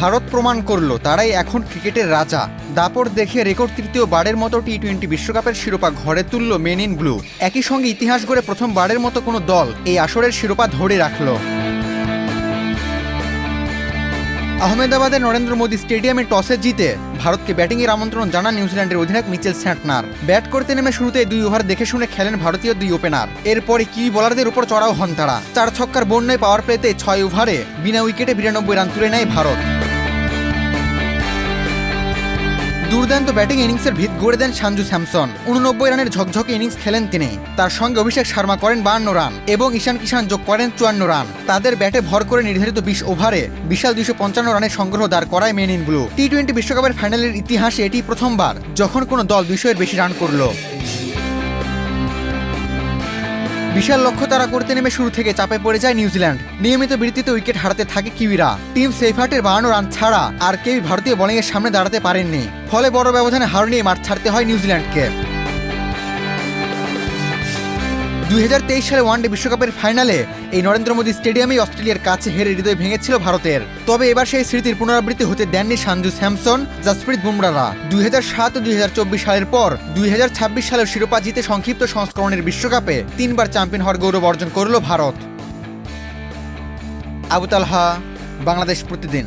ভারত প্রমাণ করল তারাই এখন ক্রিকেটের রাজা। দাপট দেখে রেকর্ড তৃতীয়বারের মতো টি-20 বিশ্বকাপের শিরোপা ঘরে তুলল মেন ইন ব্লু। একই সঙ্গে ইতিহাস গড়ে প্রথমবারের মতো কোনো দল এই আসরের শিরোপা ধরে রাখল। আহমেদাবাদের নরেন্দ্র মোদী স্টেডিয়ামে টসে জিতে ভারতকে ব্যাটিংয়ের আমন্ত্রণ জানান নিউজিল্যান্ডের অধিনায়ক মিচেল স্যান্টনার। ব্যাট করতে নেমে শুরুতে 2 ওভার দেখে শুনে খেলেন ভারতীয় 2 ওপেনার। এরপরে কিউই বোলারদের উপর চড়াও হন তারা। 4 ছক্কার বন্যায় পাওয়ার প্লেতে 6 ওভারে বিনা উইকেটে 92 রান তুলে নেয় ভারত। দুর্দান্ত ব্যাটিং ইনিংসের ভিত গড়ে দেন সঞ্জু স্যামসন। 89 রানের ঝকঝকে ইনিংস খেলেন তিনি। তার সঙ্গে অভিষেক শর্মা করেন 52 রান এবং ঈশান কিষান যোগ করেন 54 রান। তাদের ব্যাটে ভর করে নির্ধারিত 20 ওভারে বিশাল 255 রানের সংগ্রহ দাঁড় করায় মেন ইন ব্লু। টি-20 বিশ্বকাপের ফাইনালের ইতিহাসে এটি প্রথমবার যখন কোনো দল 200-এর বেশি রান করল। বিশাল লক্ষ্য তারা করতে নেমে শুরু থেকে চাপে পড়ে যায় নিউজিল্যান্ড। নিয়মিত বিরতিতে উইকেট হারাতে থাকে কিউইরা। টিম সেফহার্টের 52 রান ছাড়া আর কেউই ভারতীয় বোলিংয়ের সামনে দাঁড়াতে পারেননি। ফলে বড় ব্যবধানে হার নিয়ে মাঠ ছাড়তে হয় নিউজিল্যান্ডকে। 2023 সালে ওয়ানডে বিশ্বকাপের ফাইনালে এই নরেন্দ্র মোদী স্টেডিয়ামেই অস্ট্রেলিয়ার কাছে হেরে হৃদয় ভেঙেছিল ভারতের। তবে এবার সেই স্মৃতির পুনরাবৃত্তি হতে দেননি সঞ্জু স্যামসন, জাসপ্রীত বুমরারা। 2007 ও 2024 সালের পর 2026 সালের শিরোপা জিতে সংক্ষিপ্ত সংস্করণের বিশ্বকাপে 3বার চ্যাম্পিয়ন হওয়ার গৌরব অর্জন করল ভারত। আবু তালহা, বাংলাদেশ প্রতিদিন।